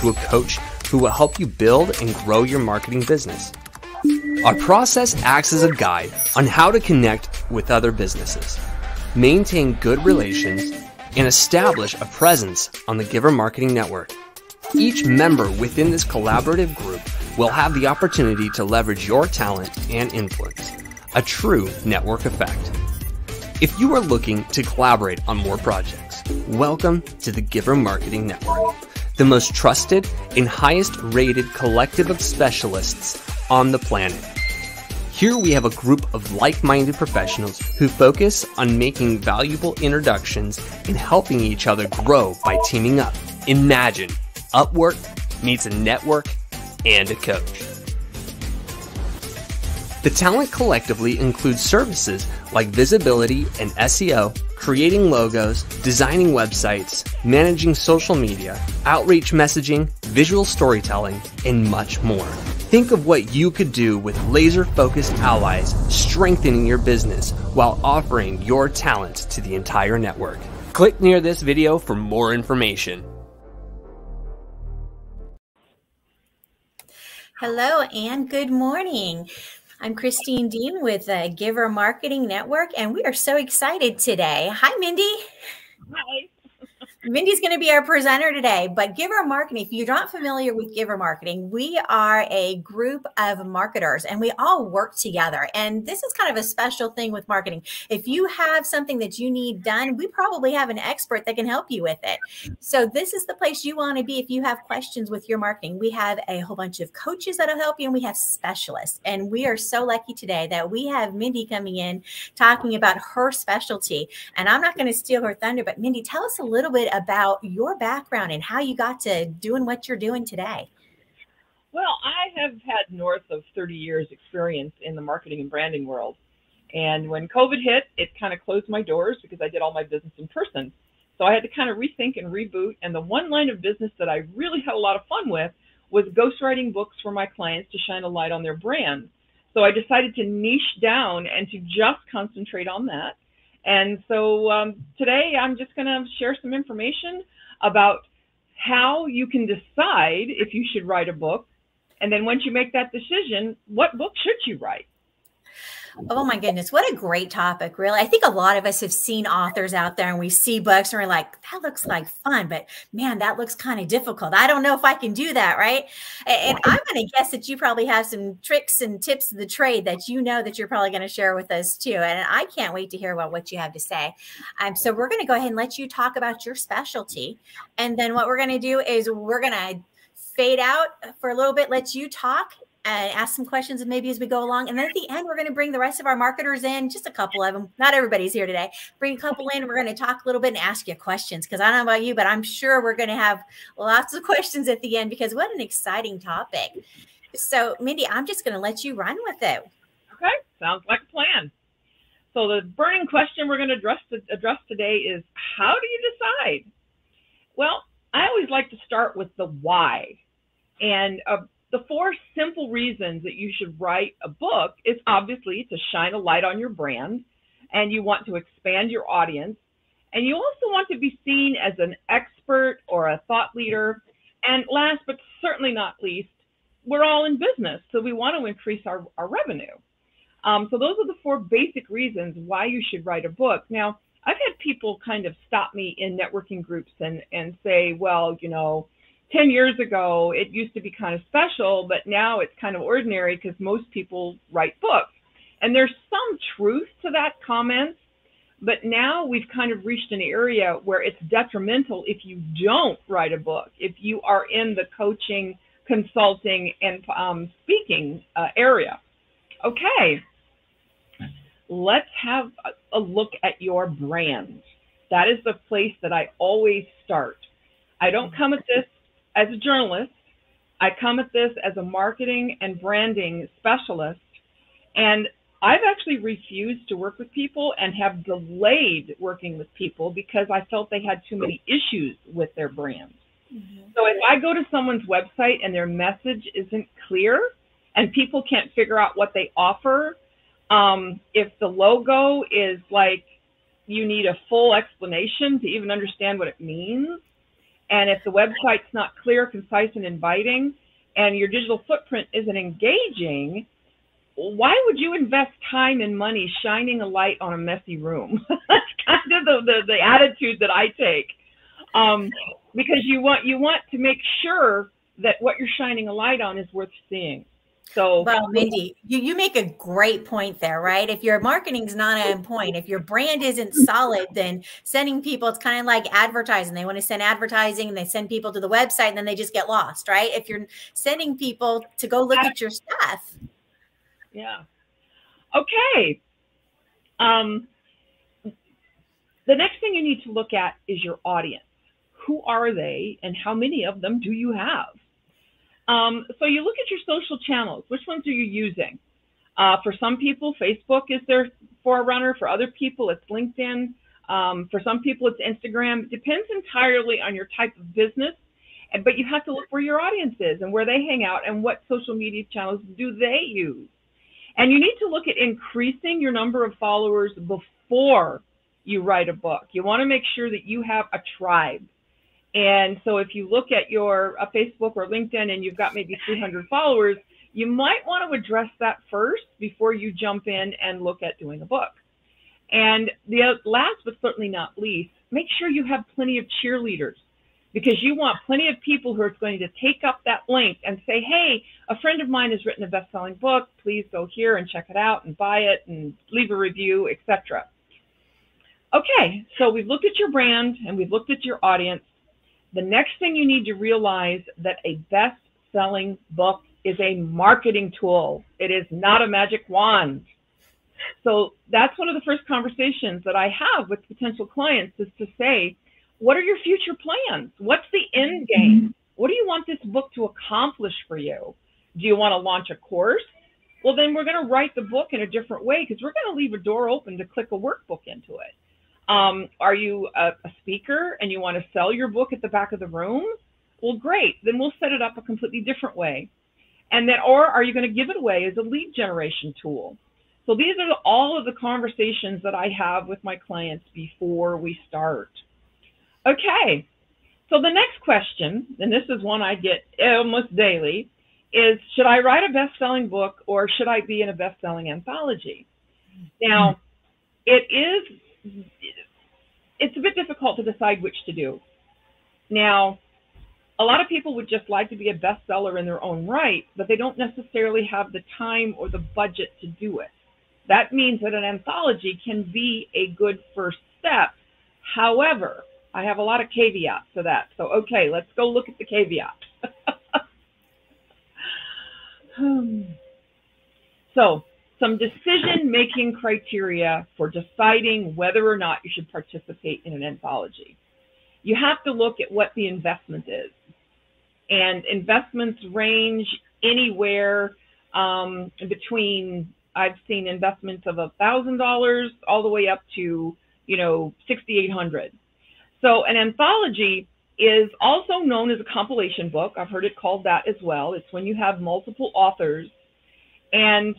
to a coach who will help you build and grow your marketing business. Our process acts as a guide on how to connect with other businesses, maintain good relations, and establish a presence on the Giver Marketing Network. Each member within this collaborative group will have the opportunity to leverage your talent and influence, a true network effect. If you are looking to collaborate on more projects, welcome to the Giver Marketing Network, the most trusted and highest rated collective of specialists on the planet. Here we have a group of like-minded professionals who focus on making valuable introductions and helping each other grow by teaming up. Imagine Upwork meets a network and a coach. The talent collectively includes services like visibility and SEO, creating logos, designing websites, managing social media, outreach messaging, visual storytelling, and much more. Think of what you could do with laser-focused allies, strengthening your business while offering your talent to the entire network. Click near this video for more information. Hello and good morning. I'm Christine Dean with Giver Marketing Network, and we are so excited today. Hi, Mindy. Hi. Mindy's going to be our presenter today, but Giver Marketing, if you're not familiar with Giver Marketing, we are a group of marketers and we all work together. And this is kind of a special thing with marketing. If you have something that you need done, we probably have an expert that can help you with it. So this is the place you want to be if you have questions with your marketing. We have a whole bunch of coaches that'll help you, and we have specialists. And we are so lucky today that we have Mindy coming in talking about her specialty. And I'm not going to steal her thunder, but Mindy, tell us a little bit about your background and how you got to doing what you're doing today. Well, I have had north of 30 years experience in the marketing and branding world. And when COVID hit, it kind of closed my doors because I did all my business in person. So I had to kind of rethink and reboot. And the one line of business that I really had a lot of fun with was ghostwriting books for my clients to shine a light on their brand. So I decided to niche down and to just concentrate on that. And so today I'm just going to share some information about how you can decide if you should write a book. And then once you make that decision, what book should you write? Oh my goodness, what a great topic, really. I think a lot of us have seen authors out there and we see books and we're like, that looks like fun, but man, that looks kind of difficult. I don't know if I can do that, right? And I'm going to guess that you probably have some tricks and tips of the trade that you know that you're probably going to share with us too. And I can't wait to hear about what you have to say. So we're going to go ahead and let you talk about your specialty. And then what we're going to do is we're going to fade out for a little bit, let you talk, and ask some questions and maybe as we go along. And then at the end, we're going to bring the rest of our marketers in, just a couple of them. Not everybody's here today. Bring a couple in and we're going to talk a little bit and ask you questions because I don't know about you, but I'm sure we're going to have lots of questions at the end because what an exciting topic. So Mindy, I'm just going to let you run with it. Okay, sounds like a plan. So the burning question we're going to address today is, how do you decide? Well, I always like to start with the why. And the four simple reasons that you should write a book is obviously to shine a light on your brand, and you want to expand your audience, and you also want to be seen as an expert or a thought leader. And last but certainly not least, we're all in business, so we want to increase our revenue. So those are the four basic reasons why you should write a book. Now, I've had people kind of stop me in networking groups and say, well, you know, 10 years ago, it used to be kind of special, but now it's kind of ordinary because most people write books. And there's some truth to that comment, but now we've kind of reached an area where it's detrimental if you don't write a book, if you are in the coaching, consulting, and speaking area. Okay, let's have a look at your brand. That is the place that I always start. I don't come at this as a journalist. I come at this as a marketing and branding specialist. And I've actually refused to work with people and have delayed working with people because I felt they had too many issues with their brand. So if I go to someone's website and their message isn't clear and people can't figure out what they offer, if the logo is like you need a full explanation to even understand what it means, And if the website's not clear, concise, and inviting, and your digital footprint isn't engaging, why would you invest time and money shining a light on a messy room? That's kind of the attitude that I take, because you want to make sure that what you're shining a light on is worth seeing. So, well, Mindy, you make a great point there, right? If your marketing's not on point, if your brand isn't solid, then sending people, it's kind of like advertising. They want to send advertising and they send people to the website and then they just get lost, right? If you're sending people to go look at your stuff. Yeah. Okay. The next thing you need to look at is your audience. Who are they and how many of them do you have? So you look at your social channels. Which ones are you using? For some people, Facebook is their forerunner. For other people, it's LinkedIn. For some people, it's Instagram. It depends entirely on your type of business, but you have to look where your audience is and where they hang out and what social media channels do they use. And you need to look at increasing your number of followers before you write a book. You want to make sure that you have a tribe. And so if you look at your Facebook or LinkedIn and you've got maybe 300 followers, you might want to address that first before you jump in and look at doing a book. And the last but certainly not least, make sure you have plenty of cheerleaders, because you want plenty of people who are going to take up that link and say, hey, a friend of mine has written a best-selling book. Please go here and check it out and buy it and leave a review, etc. Okay, so we've looked at your brand and we've looked at your audience. The next thing you need to realize that a best-selling book is a marketing tool. It is not a magic wand. So that's one of the first conversations that I have with potential clients, is to say, what are your future plans? What's the end game? What do you want this book to accomplish for you? Do you want to launch a course? Well, then we're going to write the book in a different way, because we're going to leave a door open to click a workbook into it. Are you a speaker and you want to sell your book at the back of the room? Well, great. Then we'll set it up a completely different way. And then, or are you going to give it away as a lead generation tool? So these are all of the conversations that I have with my clients before we start. Okay. So the next question, and this is one I get almost daily, is, should I write a best-selling book or should I be in a best-selling anthology? Now, it's a bit difficult to decide which to do. Now, a lot of people would just like to be a bestseller in their own right, but they don't necessarily have the time or the budget to do it. That means that an anthology can be a good first step. However, I have a lot of caveats to that. So, okay, let's go look at the caveats. So, some decision-making criteria for deciding whether or not you should participate in an anthology. You have to look at what the investment is. And investments range anywhere between, I've seen investments of $1,000 all the way up to, $6,800. So an anthology is also known as a compilation book. I've heard it called that as well. It's when you have multiple authors. And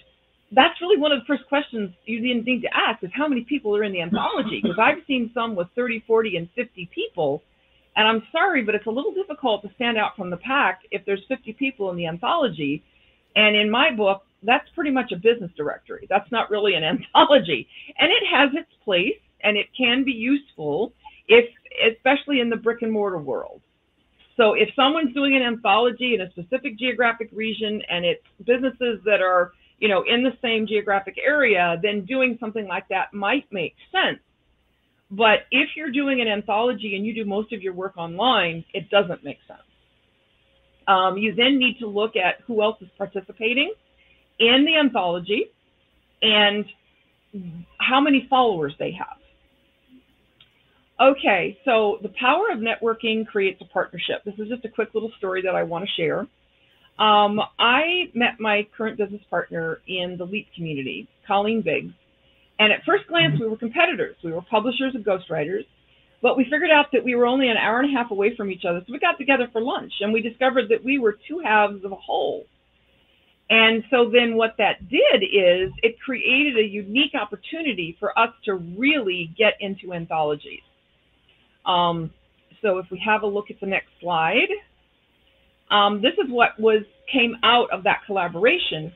that's really one of the first questions you need to ask, is how many people are in the anthology? Because I've seen some with 30, 40, and 50 people. And I'm sorry, but it's a little difficult to stand out from the pack if there's 50 people in the anthology. And in my book, that's pretty much a business directory. That's not really an anthology. And it has its place, and it can be useful, especially in the brick and mortar world. So if someone's doing an anthology in a specific geographic region and it's businesses that are, in the same geographic area, then doing something like that might make sense. But if you're doing an anthology and you do most of your work online, it doesn't make sense. You then need to look at who else is participating in the anthology and how many followers they have. Okay, so the power of networking creates a partnership. This is just a quick little story that I want to share. I met my current business partner in the LEAP community, Colleen Biggs. And at first glance, we were competitors. We were publishers and ghostwriters. But we figured out that we were only an hour and a half away from each other. So we got together for lunch, and we discovered that we were two halves of a whole. And so then what that did is it created a unique opportunity for us to really get into anthologies. So if we have a look at the next slide, this is what came out of that collaboration.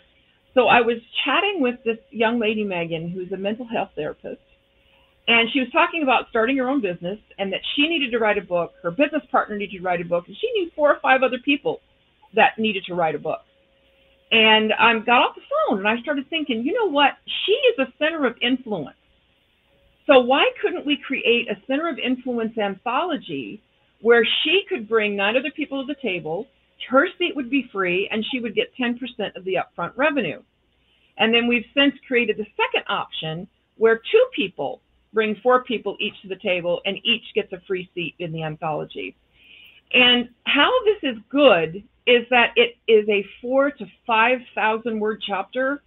So I was chatting with this young lady, Megan, who's a mental health therapist, and she was talking about starting her own business and that she needed to write a book, her business partner needed to write a book, and she knew 4 or 5 other people that needed to write a book. And I got off the phone and I started thinking, you know what? She is a center of influence. So why couldn't we create a center of influence anthology where she could bring 9 other people to the table, her seat would be free, and she would get 10% of the upfront revenue. And then we've since created the second option where 2 people bring 4 people each to the table and each gets a free seat in the anthology. And how this is good is that it is a 4,000 to 5,000 word chapter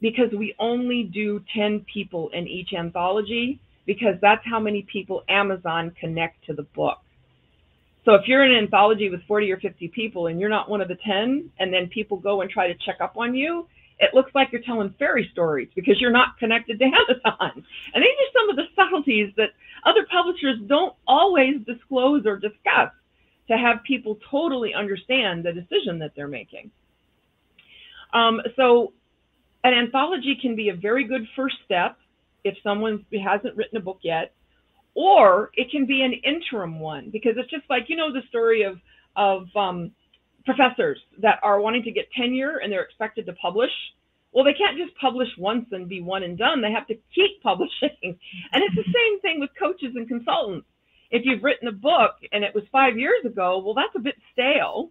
because we only do 10 people in each anthology because that's how many people Amazon connect to the book. So if you're in an anthology with 40 or 50 people and you're not one of the 10, and then people go and try to check up on you, it looks like you're telling fairy stories because you're not connected to Amazon. And these are some of the subtleties that other publishers don't always disclose or discuss to have people totally understand the decision that they're making. So an anthology can be a very good first step if someone hasn't written a book yet, or it can be an interim one, because it's just like, you know, the story of professors that are wanting to get tenure and they're expected to publish. Well, they can't just publish once and be one and done. They have to keep publishing. And it's the same thing with coaches and consultants. If you've written a book and it was 5 years ago, well, that's a bit stale.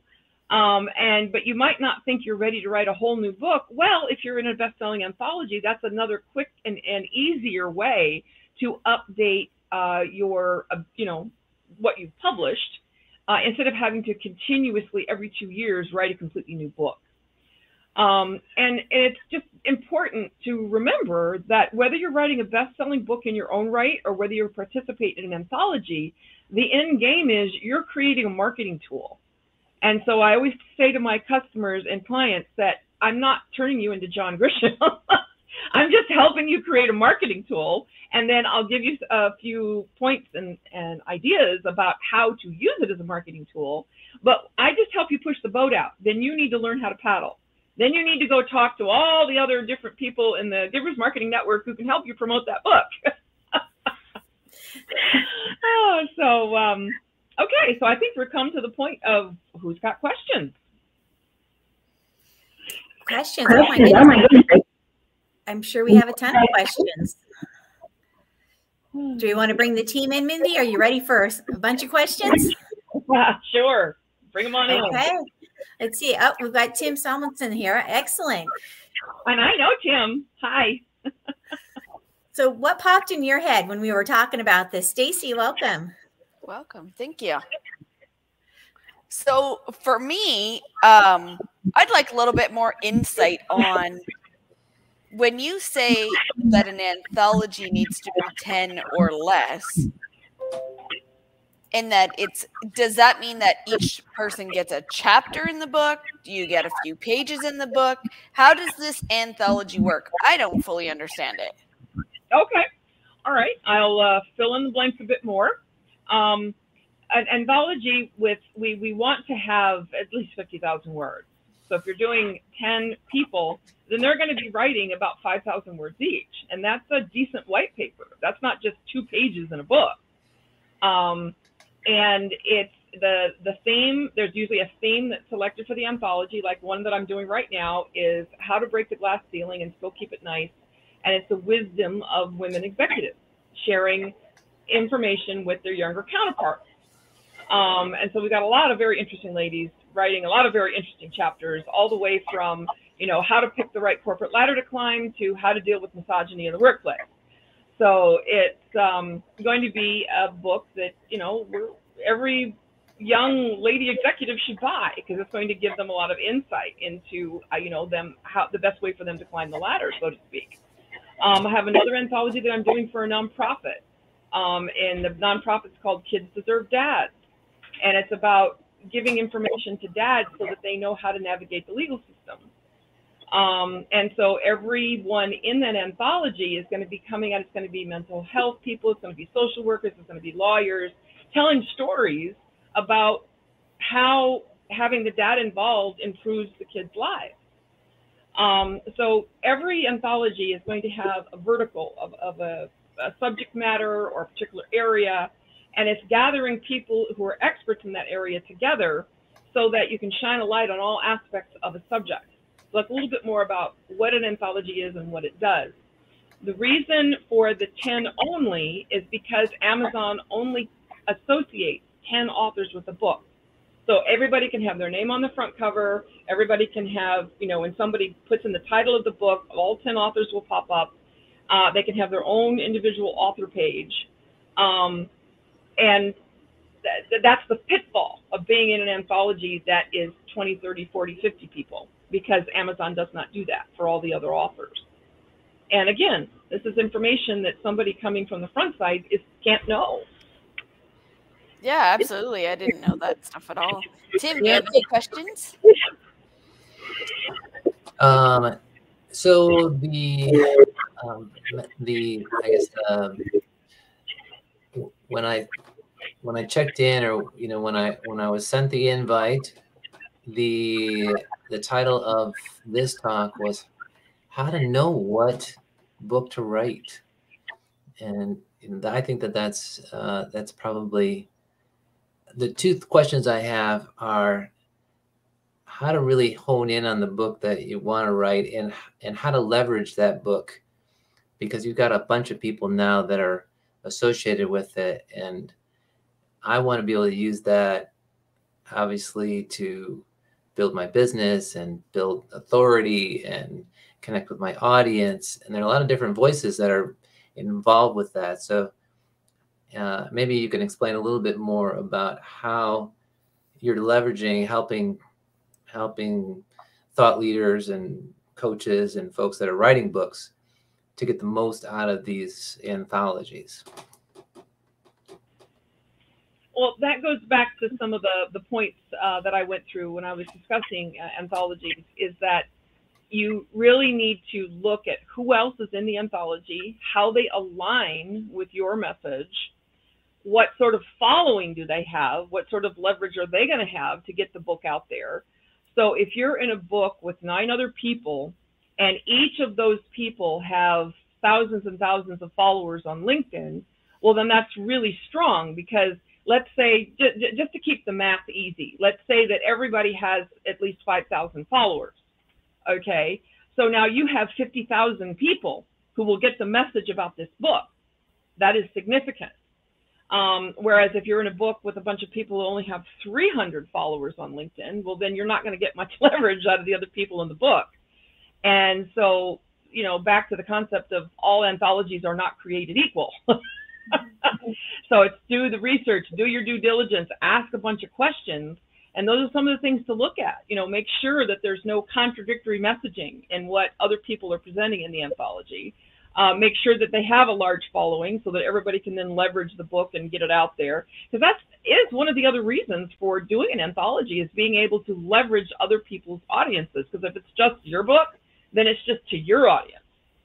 But you might not think you're ready to write a whole new book. Well, if you're in a best-selling anthology, that's another quick and easier way to update your, what you've published, instead of having to continuously every 2 years write a completely new book. And it's just important to remember that whether you're writing a best-selling book in your own right or whether you participate in an anthology, the end game is you're creating a marketing tool. And so I always say to my customers and clients that I'm not turning you into John Grisham. I'm just helping you create a marketing tool, and then I'll give you a few points and ideas about how to use it as a marketing tool. But I just help you push the boat out. Then you need to learn how to paddle. Then you need to go talk to all the other different people in the Givers Marketing Network who can help you promote that book. Okay, so I think we're come to the point of who's got questions. Questions. Oh my goodness. I'm sure we have a ton of questions. Do you want to bring the team in, Mindy? Are you ready for a bunch of questions? Sure. Bring them on in. Okay. Let's see. Oh, we've got Tim Salmonson here. Excellent. And I know Tim. Hi. So what popped in your head when we were talking about this? Stacy, welcome. Welcome. Thank you. So for me, I'd like a little bit more insight on when you say that an anthology needs to be 10 or less, and that does that mean that each person gets a chapter in the book? Do you get a few pages in the book? How does this anthology work? I don't fully understand it. Okay. All right. I'll fill in the blanks a bit more. An anthology we want to have at least 50,000 words. So if you're doing 10 people, then they're going to be writing about 5,000 words each. And that's a decent white paper. That's not just 2 pages in a book. And it's the theme, there's usually a theme that's selected for the anthology. Like one that I'm doing right now is how to break the glass ceiling and still keep it nice. And it's the wisdom of women executives sharing information with their younger counterparts. And so we've got a lot of very interesting ladies writing a lot of very interesting chapters, all the way from, how to pick the right corporate ladder to climb to how to deal with misogyny in the workplace. So it's going to be a book that, every young lady executive should buy, because it's going to give them a lot of insight into, how the best way for them to climb the ladder, so to speak. I have another anthology that I'm doing for a nonprofit. And the nonprofit's called Kids Deserve Dads. And it's about giving information to dads so that they know how to navigate the legal system. And so everyone in that anthology is going to be coming out. It's going to be mental health people. It's going to be social workers. It's going to be lawyers. telling stories about how having the dad involved improves the kids' lives. So every anthology is going to have a vertical of a subject matter or a particular area, and it's gathering people who are experts in that area together so that you can shine a light on all aspects of a subject. So that's a little bit more about what an anthology is and what it does. The reason for the 10 only is because Amazon only associates 10 authors with a book. So everybody can have their name on the front cover. Everybody can have, you know, when somebody puts in the title of the book, all 10 authors will pop up. They can have their own individual author page. And that's the pitfall of being in an anthology that is 20, 30, 40, 50 people, because Amazon does not do that for all the other authors. And again, this is information that somebody coming from the front side can't know. Yeah, absolutely. I didn't know that stuff at all. Tim, do you have any questions? So I guess when I checked in, or you know, when I was sent the invite, the title of this talk was how to know what book to write, and I think that's probably the two questions I have are how to really hone in on the book that you want to write, and how to leverage that book, because you've got a bunch of people now that are associated with it, and I want to be able to use that obviously to build my business and build authority and connect with my audience. And there are a lot of different voices that are involved with that. So maybe you can explain a little bit more about how you're leveraging, helping thought leaders and coaches and folks that are writing books to get the most out of these anthologies. Well, that goes back to some of the points that I went through when I was discussing anthologies, is that you really need to look at who else is in the anthology, how they align with your message, what sort of following do they have, what sort of leverage are they going to have to get the book out there. So if you're in a book with 9 other people, and each of those people have thousands and thousands of followers on LinkedIn, well, then that's really strong, because let's say, just to keep the math easy, let's say that everybody has at least 5,000 followers. Okay, so now you have 50,000 people who will get the message about this book. That is significant. Whereas if you're in a book with a bunch of people who only have 300 followers on LinkedIn, well, then you're not going to get much leverage out of the other people in the book. And so, you know, back to the concept of all anthologies are not created equal. So it's do the research, do your due diligence, ask a bunch of questions. And those are some of the things to look at. You know, make sure that there's no contradictory messaging in what other people are presenting in the anthology. Make sure that they have a large following so that everybody can then leverage the book and get it out there. Because that is one of the other reasons for doing an anthology, is being able to leverage other people's audiences. Because if it's just your book, then it's just to your audience.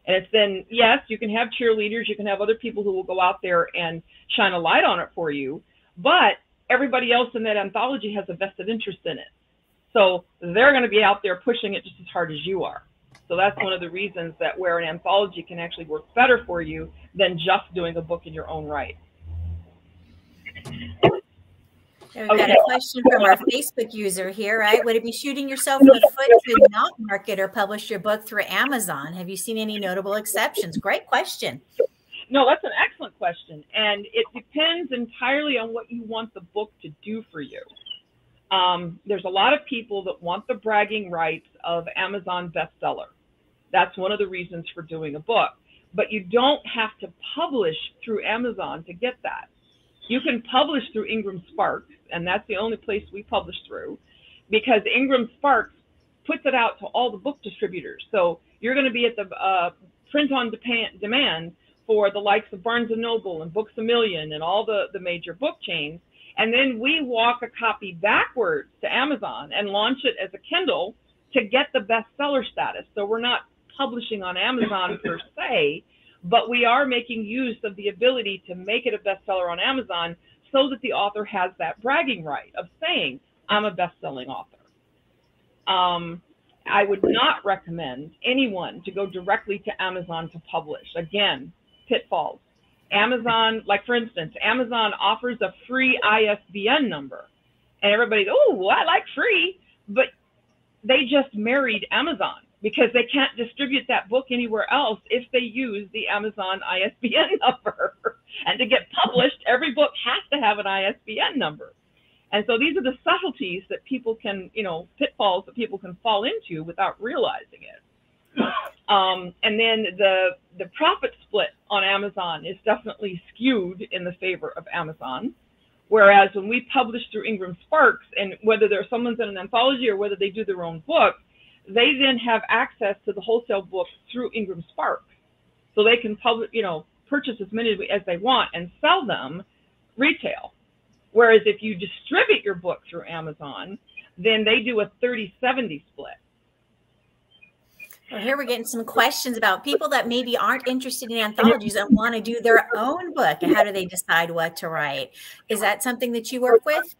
And it's then, yes, you can have cheerleaders, you can have other people who will go out there and shine a light on it for you, but everybody else in that anthology has a vested interest in it. So they're going to be out there pushing it just as hard as you are. So that's one of the reasons that where an anthology can actually work better for you than just doing a book in your own right. We've got a question from our Facebook user here, right? Would it be shooting yourself in the foot to not market or publish your book through Amazon? Have you seen any notable exceptions? Great question. No, that's an excellent question. And it depends entirely on what you want the book to do for you. There's a lot of people that want the bragging rights of Amazon bestseller. That's one of the reasons for doing a book. But you don't have to publish through Amazon to get that. You can publish through Ingram Sparks, and that's the only place we publish through, because Ingram Sparks puts it out to all the book distributors. So you're going to be at the print on demand for the likes of Barnes & Noble and Books A Million and all the major book chains. And then we walk a copy backwards to Amazon and launch it as a Kindle to get the bestseller status. So we're not publishing on Amazon per se, but we are making use of the ability to make it a bestseller on Amazon so that the author has that bragging right of saying, I'm a best-selling author. I would not recommend anyone to go directly to Amazon to publish. Again, pitfalls. Amazon, like for instance, Amazon offers a free ISBN number. And everybody goes, oh, I like free. But they just married Amazon because they can't distribute that book anywhere else if they use the Amazon ISBN number. And to get published, every book has to have an ISBN number. And so these are the subtleties that people can, you know, pitfalls that people can fall into without realizing it. And then the profit split on Amazon is definitely skewed in the favor of Amazon. Whereas when we publish through Ingram Sparks, and whether someone's in an anthology or whether they do their own book, they then have access to the wholesale books through Ingram Sparks. So they can publish, you know, purchase as many as they want and sell them retail. Whereas if you distribute your book through Amazon, then they do a 30-70 split. Well, here we're getting some questions about people that maybe aren't interested in anthologies and want to do their own book. And how do they decide what to write? Is that something that you work with?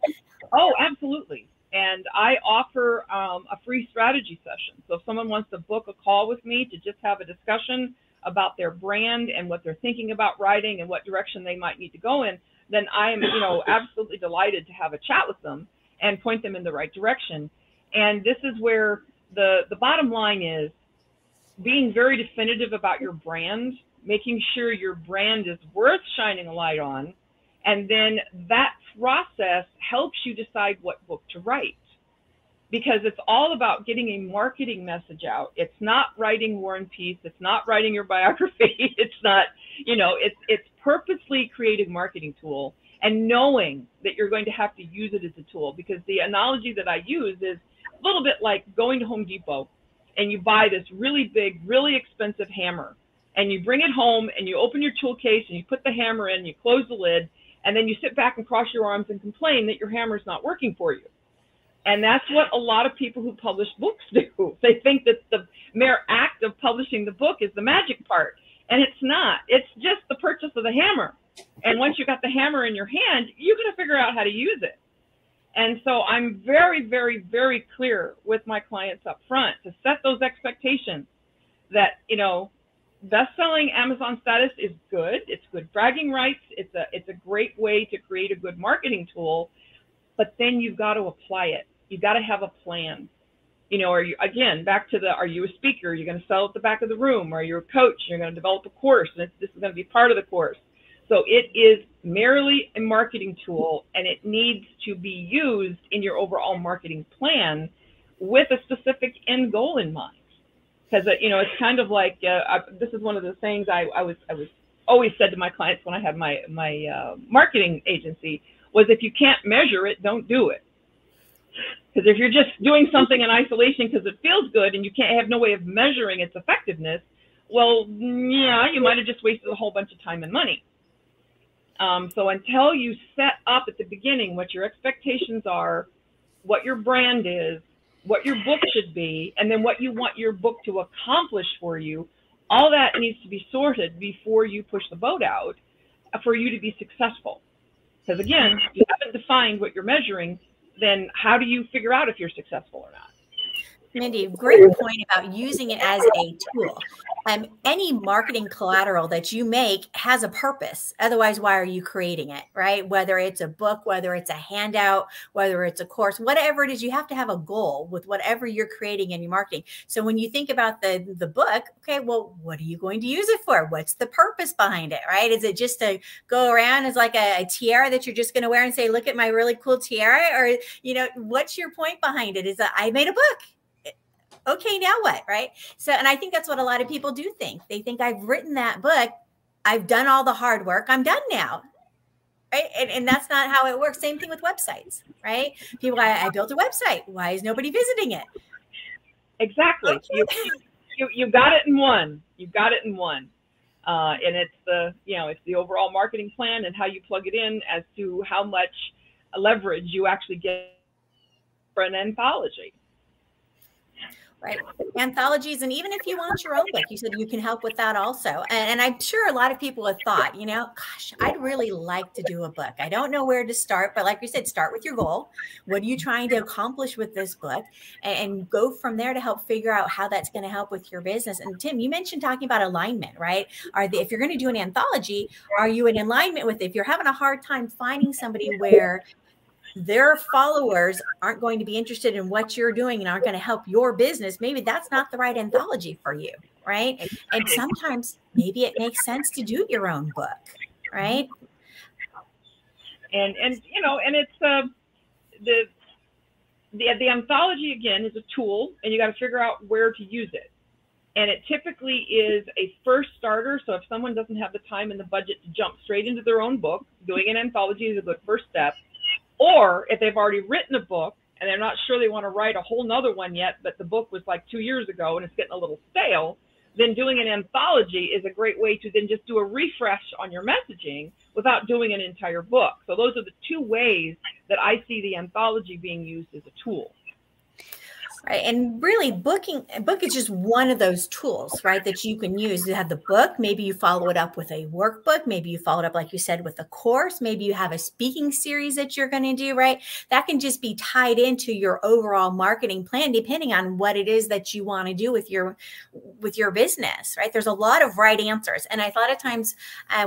Oh, absolutely. And I offer a free strategy session. So if someone wants to book a call with me to just have a discussion about their brand and what they're thinking about writing and what direction they might need to go in, then I am, you know, absolutely delighted to have a chat with them and point them in the right direction. And this is where the bottom line is being very definitive about your brand, making sure your brand is worth shining a light on, and then that process helps you decide what book to write. Because it's all about getting a marketing message out. It's not writing War and Peace. It's not writing your biography. It's not, you know, it's purposely creating a marketing tool and knowing that you're going to have to use it as a tool. Because the analogy that I use is a little bit like going to Home Depot and you buy this really big, really expensive hammer and you bring it home and you open your tool case and you put the hammer in, you close the lid, and then you sit back and cross your arms and complain that your hammer's not working for you. And that's what a lot of people who publish books do. They think that the mere act of publishing the book is the magic part. And it's not. It's just the purchase of the hammer. And once you got the hammer in your hand, you got to figure out how to use it. And so I'm very, very, very clear with my clients up front to set those expectations that, you know, best-selling Amazon status is good. It's good bragging rights. It's a great way to create a good marketing tool. But then you've got to apply it. You've got to have a plan. You know, are you, again, back to are you a speaker? You're going to sell at the back of the room. Or you're a coach? You're going to develop a course, and this is going to be part of the course. So it is merely a marketing tool, and it needs to be used in your overall marketing plan with a specific end goal in mind. Because, you know, it's kind of like, this is one of the things I was always said to my clients when I had my marketing agency, was if you can't measure it, don't do it. Because if you're just doing something in isolation because it feels good and you can't have no way of measuring its effectiveness, well, yeah, you might have just wasted a whole bunch of time and money. So until you set up at the beginning what your expectations are, what your brand is, what your book should be, and then what you want your book to accomplish for you, all that needs to be sorted before you push the boat out for you to be successful. Because again, if you haven't defined what you're measuring, then how do you figure out if you're successful or not? Mindy, great point about using it as a tool. Any marketing collateral that you make has a purpose. Otherwise, why are you creating it, right? Whether it's a book, whether it's a handout, whether it's a course, whatever it is, you have to have a goal with whatever you're creating in your marketing. So when you think about the book, okay, well, what are you going to use it for? What's the purpose behind it, right? Is it just to go around as like a tiara that you're just going to wear and say, look at my really cool tiara? Or, you know, what's your point behind it? Is that I made a book. Okay, now what, right? So, and I think that's what a lot of people do think. They think I've written that book. I've done all the hard work. I'm done now, right? And that's not how it works. Same thing with websites, right? People, I built a website. Why is nobody visiting it? Exactly. You got it in one. You got it in one. And it's it's the overall marketing plan and how you plug it in as to how much leverage you actually get for an anthology. Right. Anthologies. And even if you want your own book, you said you can help with that also. And I'm sure a lot of people have thought, gosh, I'd really like to do a book. I don't know where to start, but like you said, start with your goal. What are you trying to accomplish with this book? And go from there to help figure out how that's going to help with your business. And Tim, you mentioned talking about alignment, right? If you're going to do an anthology, are you in alignment with it? If you're having a hard time finding somebody where their followers aren't going to be interested in what you're doing and aren't going to help your business, maybe that's not the right anthology for you, right? And sometimes maybe it makes sense to do your own book, right? And it's the anthology, again, is a tool, and you got to figure out where to use it. And it typically is a first starter. So if someone doesn't have the time and the budget to jump straight into their own book, doing an anthology is a good first step. Or if they've already written a book and they're not sure they want to write a whole nother one yet, but the book was like 2 years ago and it's getting a little stale, then doing an anthology is a great way to then just do a refresh on your messaging without doing an entire book. So those are the two ways that I see the anthology being used as a tool. Right. And really a book is just one of those tools, right, that you can use. You have the book, maybe you follow it up with a workbook, maybe you follow it up, like you said, with a course, maybe you have a speaking series that you're going to do, right? That can just be tied into your overall marketing plan, depending on what it is that you want to do with your business, right? There's a lot of right answers. And a lot of times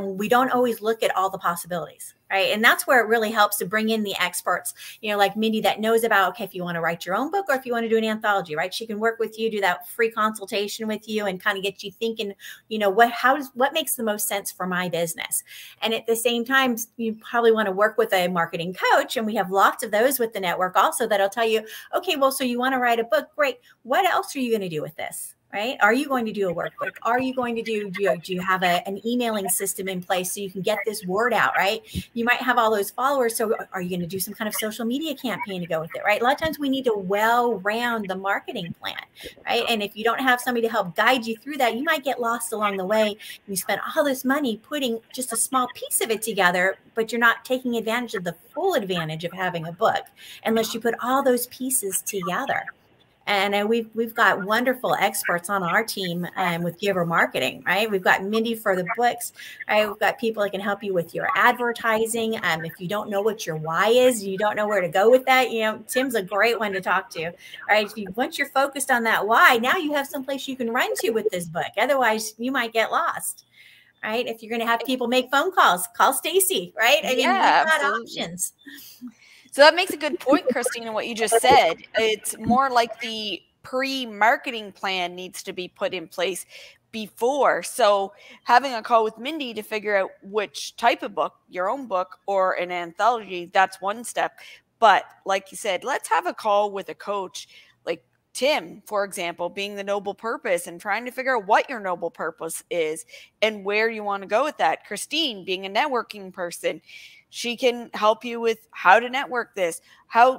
we don't always look at all the possibilities. Right. And that's where it really helps to bring in the experts, like Mindy, that knows about, okay, if you want to write your own book or if you want to do an anthology, right? She can work with you, do that free consultation with you and kind of get you thinking, what makes the most sense for my business? And at the same time, you probably want to work with a marketing coach. And we have lots of those with the network also that'll tell you, okay, well, so you want to write a book. Great. What else are you going to do with this? Right? Are you going to do a workbook? Are you going to do you have an emailing system in place so you can get this word out, right? You might have all those followers. So are you going to do some kind of social media campaign to go with it, right? A lot of times we need to well-round the marketing plan, right? And if you don't have somebody to help guide you through that, you might get lost along the way. You spend all this money putting just a small piece of it together, but you're not taking advantage of the full advantage of having a book unless you put all those pieces together. And we've got wonderful experts on our team with Giver Marketing, right? We've got Mindy for the books, right? We've got people that can help you with your advertising. If you don't know what your why is, you don't know where to go with that, Tim's a great one to talk to, right? Once you're focused on that why, now you have someplace you can run to with this book. Otherwise, you might get lost, right? If you're going to have people make phone calls, call Stacy, right? I mean, we've got options. So that makes a good point, Christine, what you just said. It's more like the pre-marketing plan needs to be put in place before. So having a call with Mindy to figure out which type of book, your own book or an anthology, that's one step. But like you said, let's have a call with a coach like Tim, for example, being the noble purpose and trying to figure out what your noble purpose is and where you want to go with that. Christine, being a networking person, she can help you with how to network this.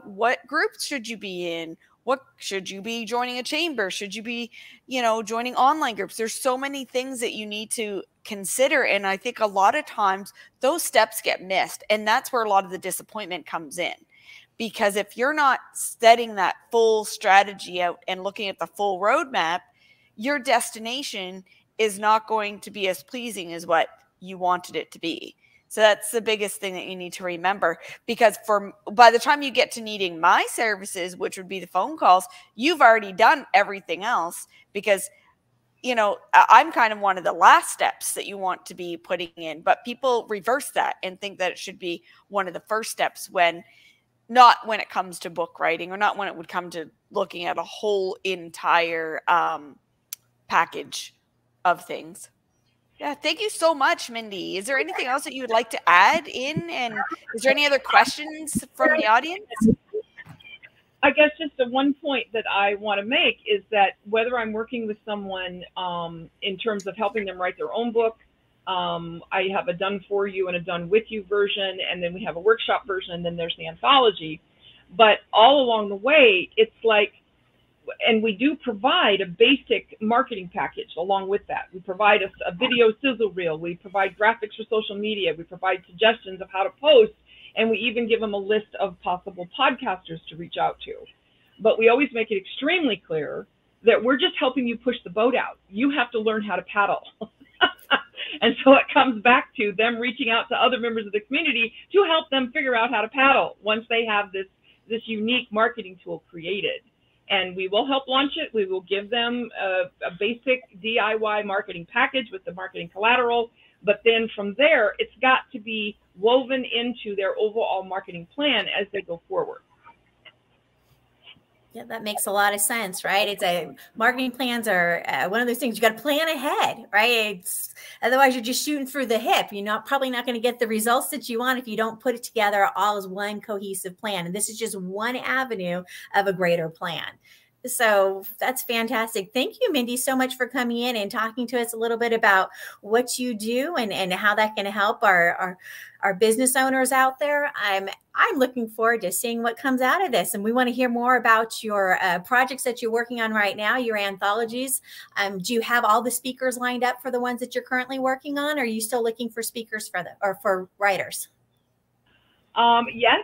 What groups should you be in? What should you be joining a chamber? Should you be, joining online groups? There's so many things that you need to consider. And I think a lot of times those steps get missed. And that's where a lot of the disappointment comes in. Because if you're not setting that full strategy out and looking at the full roadmap, your destination is not going to be as pleasing as what you wanted it to be. So that's the biggest thing that you need to remember, because by the time you get to needing my services, which would be the phone calls, you've already done everything else, because, I'm kind of one of the last steps that you want to be putting in, but people reverse that and think that it should be one of the first steps not when it comes to book writing, or not when it would come to looking at a whole entire package of things. Yeah, thank you so much, Mindy. Is there anything else that you would like to add in? And is there any other questions from the audience? I guess just the one point that I want to make is that whether I'm working with someone in terms of helping them write their own book, I have a done for you and a done with you version, and then we have a workshop version, and then there's the anthology. But all along the way, it's like, and we do provide a basic marketing package along with that. We provide a video sizzle reel. We provide graphics for social media. We provide suggestions of how to post. And we even give them a list of possible podcasters to reach out to. But we always make it extremely clear that we're just helping you push the boat out. You have to learn how to paddle. And so it comes back to them reaching out to other members of the community to help them figure out how to paddle once they have this unique marketing tool created. And we will help launch it. We will give them a basic DIY marketing package with the marketing collateral. But then from there, it's got to be woven into their overall marketing plan as they go forward. Yeah, that makes a lot of sense, right? Marketing plans are one of those things you got to plan ahead, right? Otherwise you're just shooting through the hip. You're probably not going to get the results that you want if you don't put it together all as one cohesive plan. And this is just one avenue of a greater plan. So that's fantastic. Thank you, Mindy, so much for coming in and talking to us a little bit about what you do and how that can help our business owners out there. I'm looking forward to seeing what comes out of this. And we want to hear more about your projects that you're working on right now, your anthologies. Do you have all the speakers lined up for the ones that you're currently working on? Or are you still looking for speakers for writers? Yes,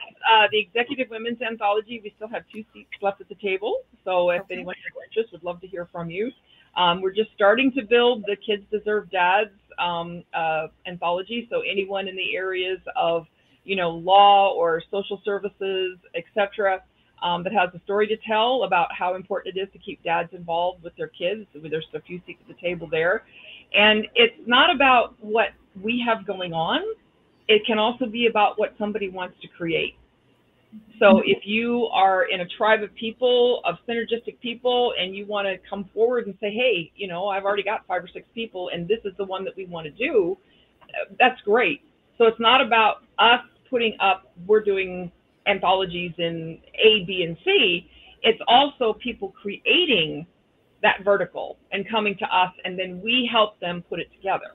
the Executive Women's Anthology, we still have 2 seats left at the table. So if anyone has interest, would love to hear from you. We're just starting to build the Kids Deserve Dads anthology. So anyone in the areas of, law or social services, etc., that has a story to tell about how important it is to keep dads involved with their kids. There's a few seats at the table there. And it's not about what we have going on. It can also be about what somebody wants to create. So if you are in a tribe of people, of synergistic people, and you want to come forward and say, hey, I've already got 5 or 6 people, and this is the one that we want to do, that's great. So it's not about us putting up, we're doing anthologies in A, B, and C. It's also people creating that vertical and coming to us, and then we help them put it together.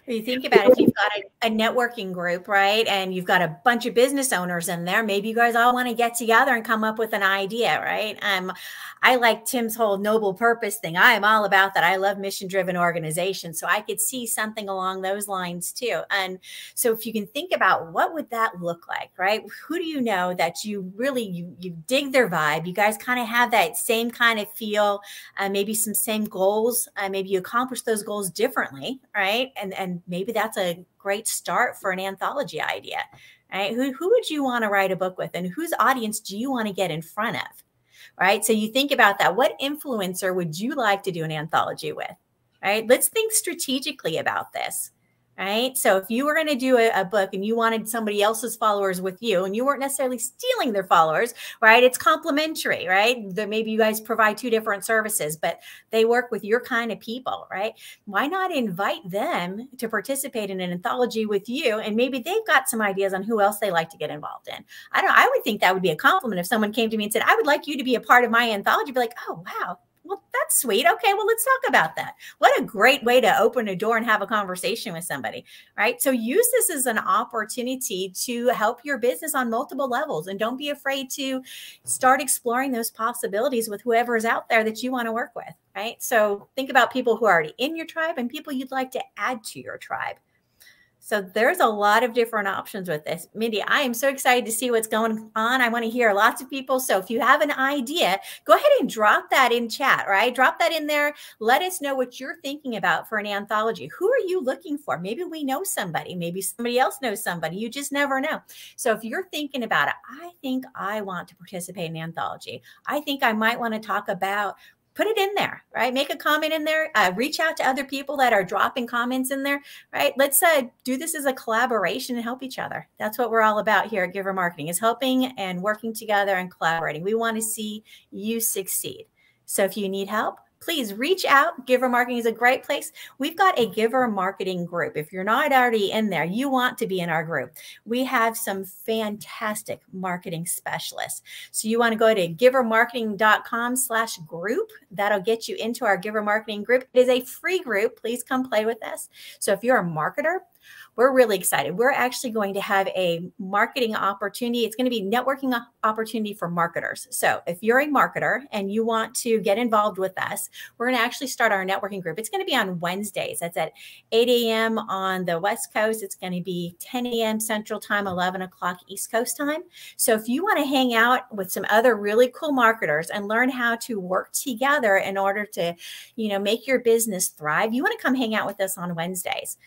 You think about it, if you've got a networking group, right? And you've got a bunch of business owners in there, maybe you guys all want to get together and come up with an idea, right? I like Tim's whole noble purpose thing. I am all about that. I love mission-driven organizations. So I could see something along those lines too. And so if you can think about what would that look like, right? Who do you know that you really, you dig their vibe? You guys kind of have that same kind of feel, maybe some same goals. Maybe you accomplish those goals differently, right? And maybe that's a great start for an anthology idea, right? Who would you want to write a book with, and whose audience do you want to get in front of? Right. So you think about that. What influencer would you like to do an anthology with? Right. Let's think strategically about this. Right. So if you were going to do a book and you wanted somebody else's followers with you, and you weren't necessarily stealing their followers, right? It's complementary, right? Maybe you guys provide 2 different services, but they work with your kind of people, right? Why not invite them to participate in an anthology with you? And maybe they've got some ideas on who else they like to get involved in. I would think that would be a compliment if someone came to me and said, I would like you to be a part of my anthology. I'd be like, oh, wow. Well, that's sweet. Okay, well, let's talk about that. What a great way to open a door and have a conversation with somebody, right? So use this as an opportunity to help your business on multiple levels. And don't be afraid to start exploring those possibilities with whoever is out there that you want to work with, right? So think about people who are already in your tribe and people you'd like to add to your tribe. So there's a lot of different options with this. Mindy, I am so excited to see what's going on. I want to hear lots of people. So if you have an idea, go ahead and drop that in chat, right? Drop that in there. Let us know what you're thinking about for an anthology. Who are you looking for? Maybe we know somebody. Maybe somebody else knows somebody. You just never know. So if you're thinking about it, I think I want to participate in an anthology. I think I might want to talk about, put it in there, right? Make a comment in there. Reach out to other people that are dropping comments in there, right? Let's do this as a collaboration and help each other. That's what we're all about here at Giver Marketing, is helping and working together and collaborating. We want to see you succeed. So if you need help, please reach out. Giver Marketing is a great place. We've got a Giver Marketing group. If you're not already in there, you want to be in our group. We have some fantastic marketing specialists. So you want to go to givermarketing.com/group. That'll get you into our Giver Marketing group. It is a free group. Please come play with us. So if you're a marketer, we're really excited. We're actually going to have a marketing opportunity. It's going to be networking opportunity for marketers. So if you're a marketer and you want to get involved with us, we're going to actually start our networking group. It's going to be on Wednesdays. That's at 8 a.m. on the West Coast. It's going to be 10 a.m. Central Time, 11 o'clock East Coast time. So if you want to hang out with some other really cool marketers and learn how to work together in order to, make your business thrive, you want to come hang out with us on Wednesdays.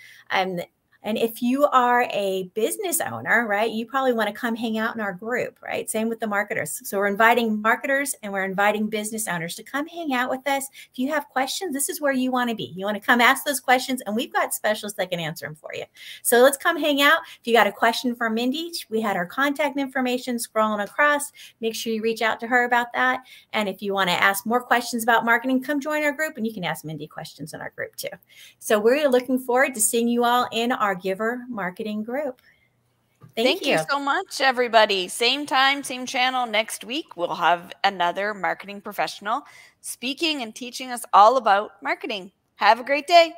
And if you are a business owner, right, you probably want to come hang out in our group, right? Same with the marketers. So we're inviting marketers and we're inviting business owners to come hang out with us. If you have questions, this is where you want to be. You want to come ask those questions, and we've got specialists that can answer them for you. So let's come hang out. If you got a question for Mindy, we had our contact information scrolling across. Make sure you reach out to her about that. And if you want to ask more questions about marketing, come join our group, and you can ask Mindy questions in our group too. So we're looking forward to seeing you all in our Giver Marketing group. Thank you so much, everybody. Same time, same channel. Next week, we'll have another marketing professional speaking and teaching us all about marketing. Have a great day.